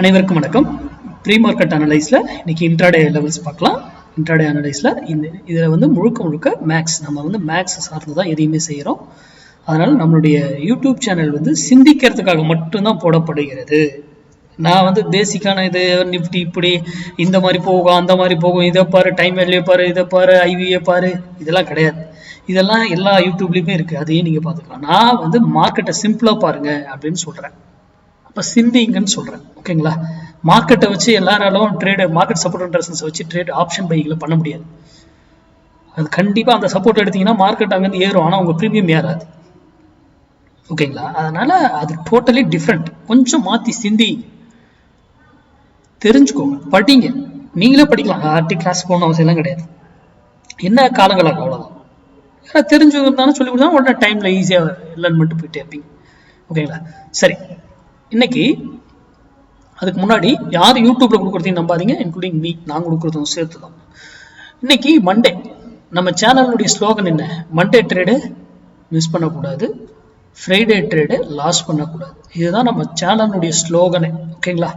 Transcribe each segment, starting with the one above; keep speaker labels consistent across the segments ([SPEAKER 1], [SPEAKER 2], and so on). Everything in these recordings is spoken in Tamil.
[SPEAKER 1] அனைவருக்கும் வணக்கம். ப்ரீ மார்க்கெட் அனலைஸ்ல இன்னைக்கு இன்ட்ராடே லெவல்ஸ் பார்க்கலாம். இன்ட்ராடே அனலைஸ்ல இதுல முழுக்க மேக்ஸ், நம்ம மேக்ஸ் சார்ந்து தான் எதையுமே செய்யறோம். அதனால நம்மளுடைய யூடியூப் சேனல் சிந்திக்கிறதுக்காக மட்டும்தான் போடப்படுகிறது. நான் பேசிக்கான இது நிஃப்டி இப்படி இந்த மாதிரி போகும், அந்த மாதிரி போகும், இதை பாரு, டைம் வேல்யூ பாரு, இதை பாரு, ஐவியை பாரு, இதெல்லாம் கிடையாது. இதெல்லாம் எல்லா யூடியூப்லயுமே இருக்கு, அதையும் நீங்க பாத்துக்கலாம். நான் மார்க்கெட்டை சிம்பிளா பாருங்க அப்படின்னு சொல்றேன். அப்ப சிந்திங்கன்னு சொல்றேன், ஓகேங்களா? மார்க்கெட்டை வச்சு எல்லாராலும் trade, market support and resistance வச்சு ட்ரேட் ஆப்ஷன் பைகளை பண்ண முடியாது. அது கண்டிப்பா அந்த சப்போர்ட் எடுத்தீங்கன்னா மார்க்கெட் அங்கிருந்து ஏறும், ஆனா உங்க ப்ரீமியம் ஏறாது, ஓகேங்களா? அதனால அது டோட்டலி டிஃப்ரெண்ட். கொஞ்சம் மாத்தி சிந்தி தெரிஞ்சுக்கோங்க, படிங்க. நீங்களே படிக்கலாம், ஆர்டி கிளாஸ் போகணும் அவசியம் எல்லாம் கிடையாது. என்ன காலங்களாக அவ்வளவுதான். தெரிஞ்சுக்கிறதாலும் சொல்லி கொடுத்தா உடனே டைம்ல ஈஸியா லேர்ன் பண்ணிட்டு போயிட்டே இருப்பீங்க, ஓகேங்களா? சரி, இன்னைக்கு அதுக்கு முன்னாடி யார் யூடியூப்ல கொடுக்குறதையும் நம்பாதீங்க, இன்க்ளூடிங் மீ. நான் கொடுக்குறதும் சேர்த்து தான். இன்னைக்கு மண்டே. நம்ம சேனலுடைய ஸ்லோகன் என்ன? மண்டே ட்ரேடு மிஸ் பண்ணக்கூடாது, ஃப்ரைடே ட்ரேடு லாஸ் பண்ணக்கூடாது. இதுதான் நம்ம சேனலுடைய ஸ்லோகனே, ஓகேங்களா?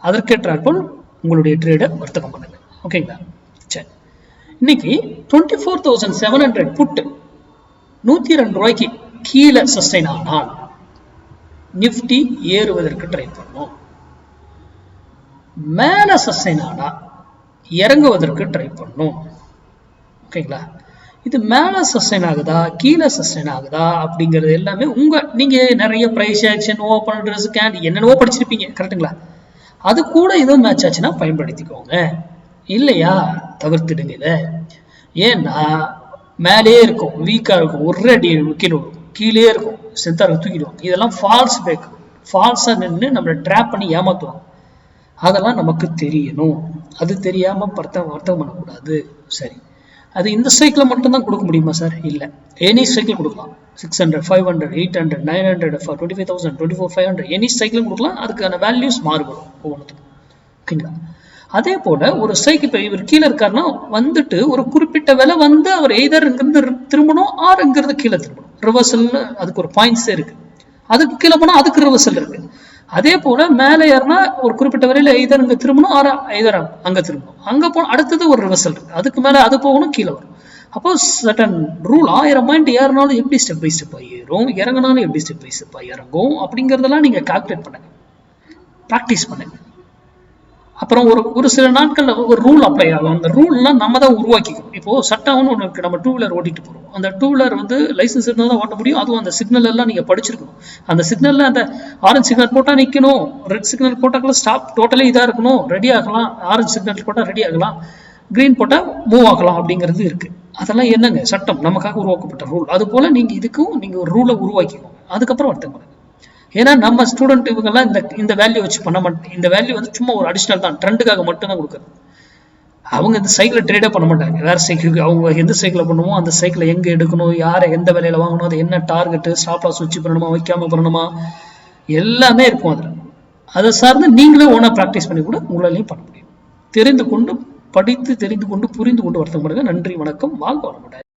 [SPEAKER 1] அதற்கேற்றாற்போல் உங்களுடைய ட்ரேடை வர்த்தகம் பண்ணுங்க, ஓகேங்களா? சரி, இன்னைக்கு 24,700 புட்டு 102 ரூபாய்க்கு கீழே சஸ்டைன் ஆனால் நிஃப்டி ஏறுவதற்கு ட்ரை பண்ணும். மேல சஸ்டைன் ஆனா இறங்குவதற்கு ட்ரை பண்ணும், ஓகேங்களா? இது மேல சஸ்டைன் ஆகுதா கீழே சஸ்டைன் ஆகுதா அப்படிங்கிறது எல்லாமே நீங்க நிறைய price action, open risk and என்னென்னவோ படிச்சிருப்பீங்க, கரெக்டுங்களா? அது கூட எதுவும் மேட்ச் ஆச்சுன்னா பயன்படுத்திக்கோங்க, இல்லையா தவிர்த்துடுங்க இதை. ஏன்னா மேலேயே இருக்கும், வீக்கா இருக்கும், ஒரு அடி கீழே கீழே இருக்கும், சென்சார் தூக்கிடுவாங்க. இதெல்லாம் ஃபால்ஸ் பிரேக், ஃபால்ஸா நின்று நம்மளை ட்ராப் பண்ணி ஏமாத்துவாங்க. அதெல்லாம் நமக்கு தெரியணும். அது தெரியாம வர்த்தகம் பண்ணக்கூடாது. சரி, அது இந்த சைக்கிள் மட்டும்தான் கொடுக்க முடியுமா சார்? இல்லை, எனி சைக்கிள் கொடுக்கலாம். 600, 500, 800, 900, 25,000, 24,500 எனி சைக்கிளும் கொடுக்கலாம். அதுக்கான வேல்யூஸ் மாறுபடும் ஒவ்வொன்றுக்கும், ஓகேங்களா? அதே போல ஒரு சைக்கிள், இப்போ இவர் கீழே இருக்காருன்னா ஒரு குறிப்பிட்ட விலை அவர் எய்தர் இங்கிருந்து திரும்பணும், ஆர் இங்கிருந்து கீழே திரும்பணும். ரிவர்சல் அதுக்கு ஒரு பாயிண்ட்ஸே இருக்கு. அதுக்கு கீழே போனா அதுக்கு ரிவர்சல் இருக்கு. அதே போல மேலே ஏறினா ஒரு குறிப்பிட்ட வரையில எய்தர் இங்க திரும்பணும், ஆர் எய்தர் அங்க திரும்பணும். அங்க போன அடுத்தது ஒரு ரிவர்சல் இருக்கு, அதுக்கு மேல அது போகணும், கீழே வரும். அப்போ சர்டன் ரூல் 1000 பாயிண்ட் ஏறினாலும் எப்படி ஸ்டெப் பை ஸ்டெப்பா ஏறும், இறங்கினாலும் எப்படி ஸ்டெப் பை ஸ்டெப்பா இறங்கும் அப்படிங்கறதெல்லாம் நீங்க கால்குலேட் பண்ணுங்க, ப்ராக்டிஸ் பண்ணுங்க. அப்புறம் ஒரு சில நாட்கள்ல ஒரு ரூல் அப்ளை ஆகும். அந்த ரூல்லாம் நம்ம தான் உருவாக்கிக்கணும். இப்போ சட்டம்னு ஒன்று இருக்கு, நம்ம 2 வீலர் ஓட்டிட்டு போறோம். அந்த 2 வீலர் லைசன்ஸ் இருந்தால் தான் ஓட்ட முடியும். அதுவும் அந்த சிக்னல் எல்லாம் நீங்க படிச்சிருக்கணும். அந்த சிக்னல்ல அந்த ஆரஞ்சு சிக்னல் போட்டா நிக்கணும், ரெட் சிக்னல் போட்டாக்கல ஸ்டாப், டோட்டலி இதா இருக்கணும், ரெடி ஆகலாம். ஆரஞ்சு சிக்னல் போட்டா ரெடி ஆகலாம், கிரீன் போட்டா மூவ் ஆகலாம் அப்படிங்கிறது இருக்கு. அதெல்லாம் என்னங்க சட்டம், நமக்காக உருவாக்கப்பட்ட ரூல். அது போல நீங்க இதுக்கும் நீங்க ஒரு ரூலை உருவாக்கிக்கோங்க, அதுக்கப்புறம் வர்த்தகம் பண்ணுங்க. ஏன்னா நம்ம ஸ்டூடெண்ட் இவங்கெல்லாம் இந்த வேல்யூ வச்சு பண்ண மாட்டேன். இந்த வேல்யூ சும்மா ஒரு அடிஷனல் தான், ட்ரெண்டுக்காக மட்டும் தான் கொடுக்குறது. அவங்க இந்த சைக்கிள் ட்ரேடே பண்ண மாட்டாங்க. வேற சைக்கிளுக்கு அவங்க எந்த சைக்கிளை பண்ணுமோ அந்த சைக்கிளை எங்க எடுக்கணும், யாரை எந்த விலையில வாங்கணும், அது என்ன டார்கெட்டு, ஸ்டாப் லாஸ் வச்சு பண்ணணுமா, வைக்காம பண்ணணுமா, எல்லாமே இருக்கும் அதுல. அதை சார்ந்து நீங்களே ஓனா ப்ராக்டிஸ் பண்ணி கூட உங்களாலையும் பண்ண முடியும். தெரிந்து கொண்டு, படித்து தெரிந்து கொண்டு, புரிந்து கொண்டு வர்த்தகம் பண்ணுங்க. நன்றி, வணக்கம், வாழ்க வளமுடன்.